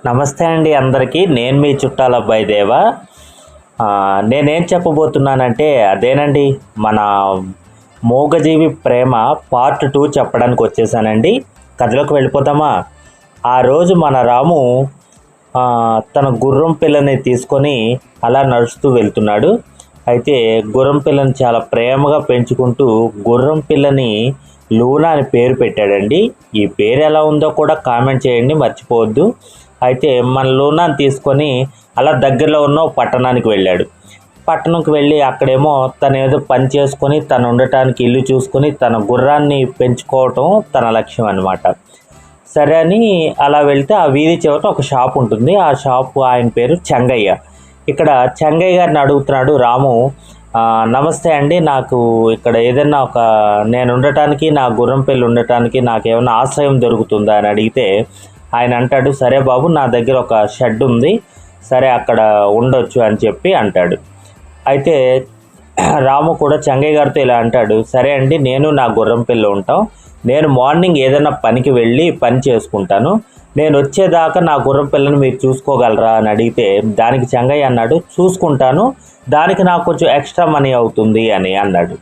నమస్తే అండి అందరికీ. నేను మీ చుట్టాల అబ్బాయి దేవా. నేనేం చెప్పబోతున్నానంటే అదేనండి, మన మూగజీవి ప్రేమ పార్ట్ 2 చెప్పడానికి వచ్చేసానండి. కథలోకి వెళ్ళిపోతామా? ఆ రోజు మన రాము తన గుర్రం పిల్లని తీసుకొని అలా నడుస్తూ వెళ్తున్నాడు. అయితే గుర్రం పిల్లని చాలా ప్రేమగా పెంచుకుంటూ గుర్రం పిల్లని లూనా అని పేరు పెట్టాడండి. ఈ పేరు ఎలా ఉందో కూడా కామెంట్ చేయండి, మర్చిపోవద్దు. అయితే మన లూనాని తీసుకొని అలా దగ్గరలో ఉన్న పట్టణానికి వెళ్ళాడు. పట్టణంకి వెళ్ళి అక్కడేమో తను ఏదో పని చేసుకొని తను ఉండటానికి ఇల్లు చూసుకొని తన గుర్రాన్ని పెంచుకోవటం తన లక్ష్యం అన్నమాట. సరే అని అలా వెళ్తే ఆ వీధి చివర ఒక షాప్ ఉంటుంది. ఆ షాపు ఆయన పేరు చెంగయ్య. ఇక్కడ చెంగయ్య గారిని అడుగుతున్నాడు రాము, నమస్తే అండి, నాకు ఇక్కడ ఏదైనా నేను ఉండటానికి, నా గుర్రం పెళ్ళి ఉండటానికి నాకు ఏమైనా ఆశ్రయం దొరుకుతుందా అని అడిగితే ఆయన అంటాడు, సరే బాబు, నా దగ్గర ఒక షెడ్ ఉంది, సరే అక్కడ ఉండొచ్చు అని చెప్పి అంటాడు. అయితే రాము కూడా చెంగయ్య గారితో ఇలా అంటాడు, సరే అండి, నేను నా గుర్రం పిల్ల ఉంటాం, నేను మార్నింగ్ ఏదైనా పనికి వెళ్ళి పని చేసుకుంటాను, నేను వచ్చేదాకా నా గుర్రం పిల్లని మీరు చూసుకోగలరా అని అడిగితే దానికి చెంగయ్య అన్నాడు, చూసుకుంటాను, దానికి నాకు కొంచెం ఎక్స్ట్రా మనీ అవుతుంది అని అన్నాడు.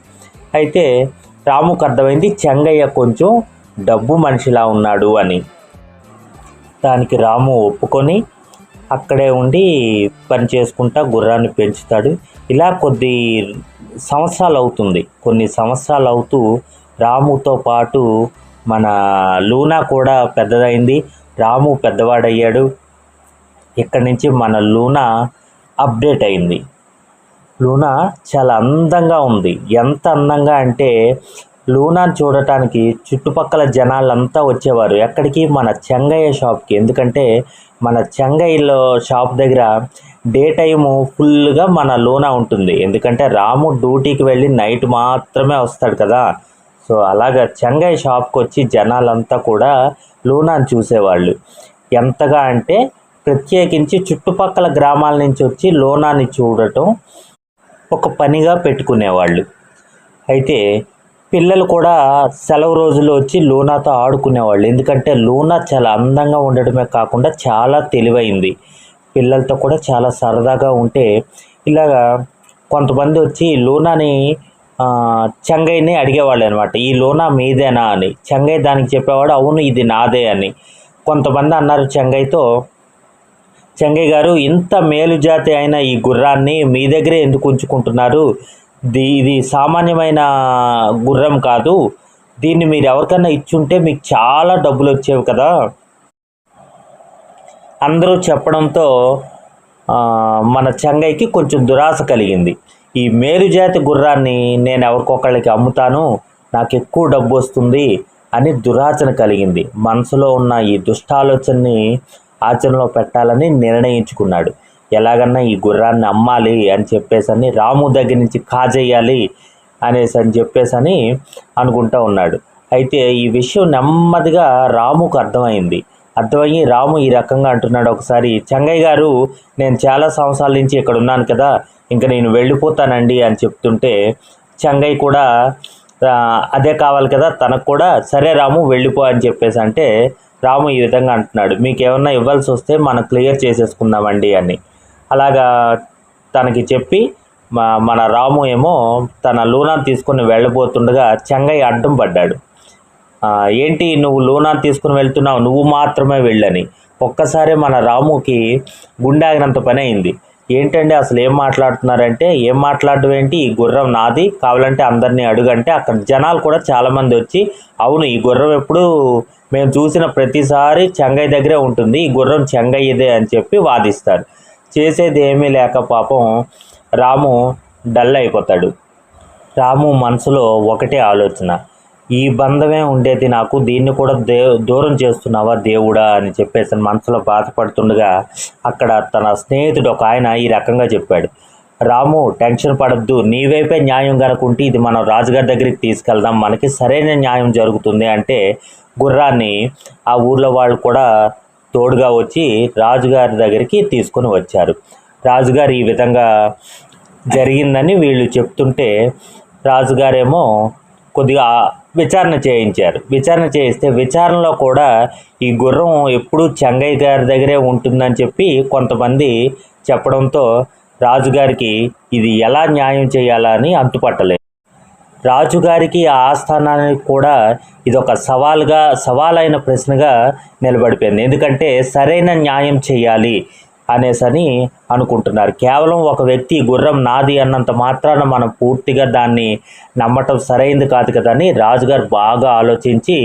అయితే రాముకు అర్థమైంది చెంగయ్య కొంచెం డబ్బు మనిషిలా ఉన్నాడు అని. దానికి రాము ఒప్పుకొని అక్కడే ఉండి పని చేసుకుంటా గుర్రాన్ని పెంచుతాడు. ఇలా కొన్ని సంవత్సరాలు అవుతూ రాముతో పాటు మన లూనా కూడా పెద్దదైంది, రాము పెద్దవాడయ్యాడు. ఇక్కడి నుంచి మన లూనా అప్డేట్ అయింది. లూనా చాలా అందంగా ఉంది. ఎంత అందంగా అంటే లూనాని చూడటానికి చుట్టుపక్కల జనాలంతా వచ్చేవారు. ఎక్కడికి? మన చెంగయ్య షాప్కి. ఎందుకంటే మన చెంగయ్యలో షాప్ దగ్గర డే టైము ఫుల్గా మన లూనా ఉంటుంది. ఎందుకంటే రాము డ్యూటీకి వెళ్ళి నైట్ మాత్రమే వస్తాడు కదా. సో అలాగా చెంగయ్య షాప్కి వచ్చి జనాలంతా కూడా లూనాని చూసేవాళ్ళు. ఎంతగా అంటే ప్రత్యేకించి చుట్టుపక్కల గ్రామాల నుంచి వచ్చి లూనాని చూడటం ఒక పనిగా పెట్టుకునేవాళ్ళు. అయితే పిల్లలు కూడా సెలవు రోజుల్లో వచ్చి లూనాతో ఆడుకునేవాళ్ళు. ఎందుకంటే లూనా చాలా అందంగా ఉండడమే కాకుండా చాలా తెలివైంది. పిల్లలతో కూడా చాలా సరదాగా ఉంటే ఇలాగా కొంతమంది వచ్చి లూనాని చెంగయ్యని అడిగేవాళ్ళు అనమాట, ఈ లూనా మీదేనా అని. చెంగయ్య దానికి చెప్పేవాడు, అవును ఇది నాదే అని. కొంతమంది అన్నారు చెంగయ్యతో, చెంగయ్య గారు, ఇంత మేలుజాతి అయిన ఈ గుర్రాన్ని మీ దగ్గరే ఎందుకు ఉంచుకుంటున్నారు? ఇది సామాన్యమైన గుర్రం కాదు, దీన్ని మీరు ఎవరికైనా ఇచ్చుంటే మీకు చాలా డబ్బులు వచ్చేవి కదా. అందరూ చెప్పడంతో మన చెంగయ్యకి కొంచెం దురాశ కలిగింది. ఈ మేలుజాతి గుర్రాన్ని నేను ఎవరికొకళ్ళకి అమ్ముతాను, నాకు ఎక్కువ డబ్బు వస్తుంది అని దురాచన కలిగింది. మనసులో ఉన్న ఈ దుష్టాలోచనని ఆచరణలో పెట్టాలని నిర్ణయించుకున్నాడు. ఎలాగన్నా ఈ గుర్రాన్ని అమ్మాలి అని చెప్పేసని, రాము దగ్గర నుంచి కాజేయాలి అని చెప్పేసని అనుకుంటూ ఉన్నాడు. అయితే ఈ విషయం నెమ్మదిగా రాముకు అర్థమయ్యి రాము ఈ రకంగా అంటున్నాడు ఒకసారి, చెంగయ్య గారు, నేను చాలా సంవత్సరాల నుంచి ఇక్కడ ఉన్నాను కదా, ఇంకా నేను వెళ్ళిపోతానండి అని చెప్తుంటే చెంగయ్య కూడా అదే కావాలి కదా తనకు కూడా, సరే రాము వెళ్ళిపో అని చెప్పేసి అంటే రాము ఈ విధంగా అంటున్నాడు, మీకు ఏమన్నా ఇవ్వాల్సి వస్తే మనం క్లియర్ చేసేసుకుందామండి అని. అలాగా తనకి చెప్పి మన రాము ఏమో తన లూనాని తీసుకుని వెళ్ళబోతుండగా చెంగయ్య అడ్డం పడ్డాడు. ఏంటి నువ్వు లూనాని తీసుకుని వెళ్తున్నావు, నువ్వు మాత్రమే వెళ్ళని. ఒక్కసారి మన రాముకి గుండె ఆగినంత పని అయింది. ఏంటంటే అసలు ఏం మాట్లాడుతున్నారంటే, ఏం మాట్లాడడం ఏంటి, ఈ గుర్రం నాది, కావాలంటే అందరినీ అడుగంటే అక్కడ జనాలు కూడా చాలామంది వచ్చి, అవును ఈ గుర్రం ఎప్పుడు మేము చూసిన ప్రతిసారి చెంగయ్య దగ్గరే ఉంటుంది, ఈ గుర్రం చెంగయ్యదే అని చెప్పి వాదిస్తారు. చేసేది ఏమీ లేక పాపం రాము డల్ అయిపోతాడు. రాము మనసులో ఒకటే ఆలోచన, ఈ బంధమే ఉండేది నాకు, దీన్ని కూడా దూరం చేస్తున్నావా దేవుడా అని చెప్పేసి మనసులో బాధపడుతుండగా అక్కడ తన స్నేహితుడు ఒక ఆయన ఈ రకంగా చెప్పాడు, రాము టెన్షన్ పడద్దు, నీ వైపే న్యాయం కనుకుంటే ఇది మనం రాజుగారి దగ్గరికి తీసుకెళ్దాం, మనకి సరైన న్యాయం జరుగుతుంది అంటే గుర్రాన్ని ఆ ఊర్లో వాళ్ళు కూడా తోడుగా వచ్చి రాజుగారి దగ్గరికి తీసుకొని వచ్చారు. రాజుగారు ఈ విధంగా జరిగిందని వీళ్ళు చెప్తుంటే రాజుగారేమో కొద్దిగా విచారణ చేయించారు. విచారణ చేయిస్తే విచారణలో కూడా ఈ గుర్రం ఎప్పుడూ చెంగయ్య గారి దగ్గరే ఉంటుందని చెప్పి కొంతమంది చెప్పడంతో రాజుగారికి ఇది ఎలా న్యాయం చేయాలా అని అంతుపట్టలేదు. రాజుగారికి ఆ ఆస్థానానికి కూడా ఇదొక సవాలైన ప్రశ్నగా నిలబడిపోయింది. ఎందుకంటే సరైన న్యాయం చేయాలి అనేసని అనుకుంటున్నారు. కేవలం ఒక వ్యక్తి గుర్రం నాది అన్నంత మాత్రాన మనం పూర్తిగా దాన్ని నమ్మటం సరైంది కాదు కదా అని రాజుగారు బాగా ఆలోచించి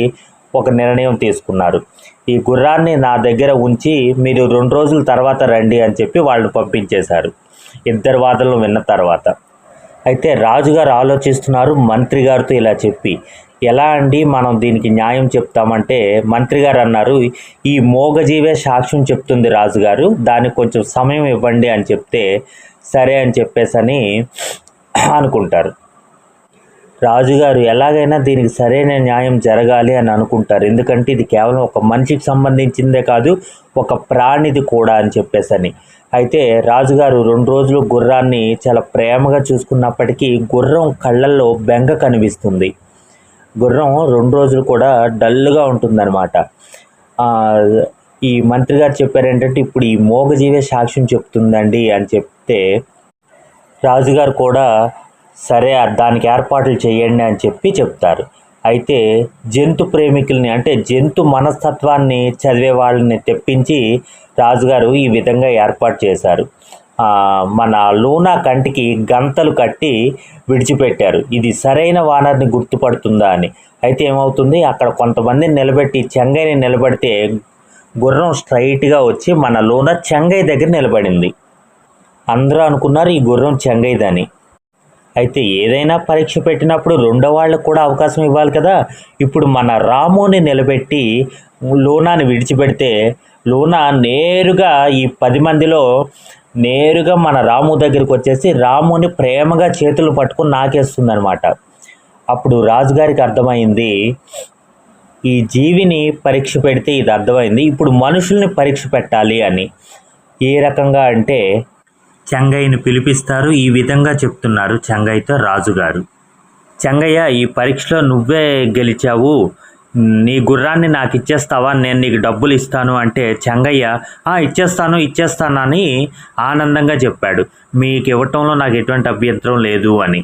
ఒక నిర్ణయం తీసుకున్నారు. ఈ గుర్రాన్ని నా దగ్గర ఉంచి మీరు 2 రోజుల తర్వాత రండి అని చెప్పి వాళ్ళని పంపించేశారు. ఇద్దరు వాదనలు విన్న తర్వాత అయితే రాజుగారు ఆలోచిస్తున్నారు మంత్రి గారితో ఇలా చెప్పి, ఎలా అండి మనం దీనికి న్యాయం చెప్తామంటే మంత్రి గారు అన్నారు, ఈ మోగజీవే సాక్ష్యం చెప్తుంది రాజుగారు, దానికి కొంచెం సమయం ఇవ్వండి అని చెప్తే సరే అని చెప్పేసని అనుకుంటారు. రాజుగారు ఎలాగైనా దీనికి సరైన న్యాయం జరగాలి అని అనుకుంటారు. ఎందుకంటే ఇది కేవలం ఒక మనిషికి సంబంధించిందే కాదు, ఒక ప్రాణిది కూడా అని చెప్పేసని. అయితే రాజుగారు 2 రోజులు గుర్రాన్ని చాలా ప్రేమగా చూసుకున్నప్పటికీ గుర్రం కళ్ళల్లో బెంగ కనిపిస్తుంది. గుర్రం 2 రోజులు కూడా డల్గా ఉంటుందన్నమాట. ఈ మంత్రి గారు చెప్పారు ఏంటంటే ఇప్పుడు ఈ మోగజీవే సాక్ష్యం చెప్తుందండి అని చెప్తే రాజుగారు కూడా సరే దానికి ఏర్పాట్లు చేయండి అని చెప్పి చెప్తారు. అయితే జంతు ప్రేమికుల్ని అంటే జంతు మనస్తత్వాన్ని చదివే వాళ్ళని తెప్పించి రాజుగారు ఈ విధంగా ఏర్పాటు చేశారు. మన లూనా కంటికి గంతలు కట్టి విడిచిపెట్టారు, ఇది సరైన వానర్ని గుర్తుపడుతుందా అని. అయితే ఏమవుతుంది, అక్కడ కొంతమందిని నిలబెట్టి చెంగయ్యని నిలబడితే గుర్రం స్ట్రైట్గా వచ్చి మన లూనా చెంగయ్య దగ్గర నిలబడింది. అందరూ అనుకున్నారు ఈ గుర్రం చెంగయ్యదని. అయితే ఏదైనా పరీక్ష పెట్టినప్పుడు రెండో వాళ్ళకు కూడా అవకాశం ఇవ్వాలి కదా. ఇప్పుడు మన రాముని నిలబెట్టి లూనాని విడిచిపెడితే లూనా నేరుగా ఈ 10 మందిలో నేరుగా మన రాము దగ్గరికి వచ్చేసి రాముని ప్రేమగా చేతులు పట్టుకుని నాకేస్తుంది అనమాట. అప్పుడు రాజుగారికి అర్థమైంది, ఈ జీవిని పరీక్ష పెడితే ఇది అర్థమైంది, ఇప్పుడు మనుషుల్ని పరీక్ష పెట్టాలి అని. ఏ రకంగా అంటే చెంగయ్యని పిలిపిస్తారు. ఈ విధంగా చెప్తున్నారు చెంగయ్యతో రాజుగారు, చెంగయ్య ఈ పరీక్షలో నువ్వే గెలిచావు, నీ గుర్రాన్ని నాకు ఇచ్చేస్తావా, నేను నీకు డబ్బులు ఇస్తాను అంటే చెంగయ్య ఇచ్చేస్తానని ఆనందంగా చెప్పాడు. మీకు ఇవ్వటంలో నాకు ఎటువంటి అభ్యంతరం లేదు అని.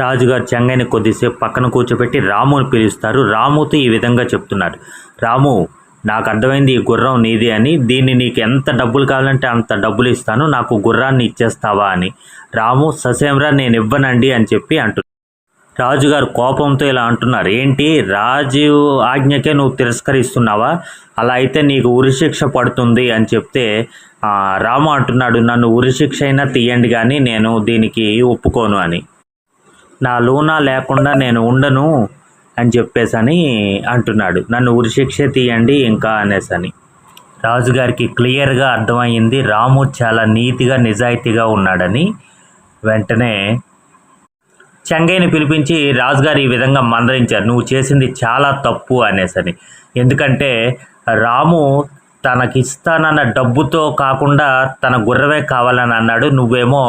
రాజుగారు చెంగయ్యని కొద్దిసేపు పక్కన కూర్చోబెట్టి రాముని పిలుస్తారు. రాముతో ఈ విధంగా చెప్తున్నారు, రాము నాకు అర్థమైంది ఈ గుర్రం నీది అని, దీన్ని నీకు ఎంత డబ్బులు కావాలంటే అంత డబ్బులు ఇస్తాను, నాకు గుర్రాన్ని ఇచ్చేస్తావా అని. రాము ససేమ్రా నేను ఇవ్వనండి అని చెప్పి అంటున్నారు. రాజుగారు కోపంతో ఇలా అంటున్నారు, ఏంటి రాజు ఆజ్ఞకే నువ్వు తిరస్కరిస్తున్నావా, అలా అయితే నీకు ఉరిశిక్ష పడుతుంది అని చెప్తే రాము అంటున్నాడు, నన్ను ఉరిశిక్ష అయినా తీయండి కానీ నేను దీనికి ఒప్పుకోను అని, నా లూనా లేకుండా నేను ఉండను అని చెప్పేసని అంటున్నాడు, నన్ను ఉరిశిక్షే తీయండి ఇంకా అనేసని. రాజుగారికి క్లియర్గా అర్థమైంది రాము చాలా నీతిగా నిజాయితీగా ఉన్నాడని. వెంటనే చెంగయ్యని పిలిపించి రాజుగారు ఈ విధంగా మందలించారు, నువ్వు చేసింది చాలా తప్పు అనేసని. ఎందుకంటే రాము తనకిస్తానన్న డబ్బుతో కాకుండా తన గుర్రమే కావాలని అన్నాడు, నువ్వేమో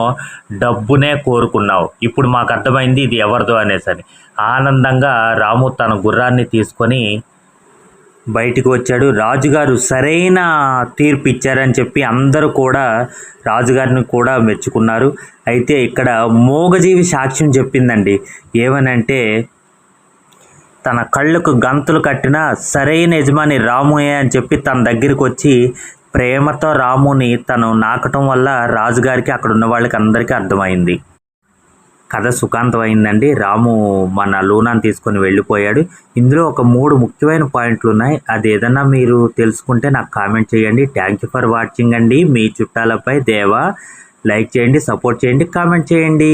డబ్బునే కోరుకున్నావు, ఇప్పుడు మాకు అర్థమైంది ఇది ఎవరిదో అనేసని. ఆనందంగా రాము తన గుర్రాన్ని తీసుకొని బయటికి వచ్చాడు. రాజుగారు సరైన తీర్పు ఇచ్చారని చెప్పి అందరూ కూడా రాజుగారిని కూడా మెచ్చుకున్నారు. అయితే ఇక్కడ మోగజీవి సాక్ష్యం చెప్పిందండి, ఏమనంటే తన కళ్ళకు గంతులు కట్టిన సరైన యజమాని రాముయే అని చెప్పి తన దగ్గరికి వచ్చి ప్రేమతో రాముని తను నాకటం వల్ల రాజుగారికి అక్కడ ఉన్న వాళ్ళకి అందరికీ అర్థమైంది. కథ సుఖాంతమైందండి. రాము మన లూనాని తీసుకొని వెళ్ళిపోయాడు. ఇందులో ఒక 3 ముఖ్యమైన పాయింట్లు ఉన్నాయి. అది ఏదన్నా మీరు తెలుసుకుంటే నాకు కామెంట్ చేయండి. థ్యాంక్ యూ ఫర్ వాచింగ్ అండి. మీ చుట్టాలపై దేవా. లైక్ చేయండి, సపోర్ట్ చేయండి, కామెంట్ చేయండి.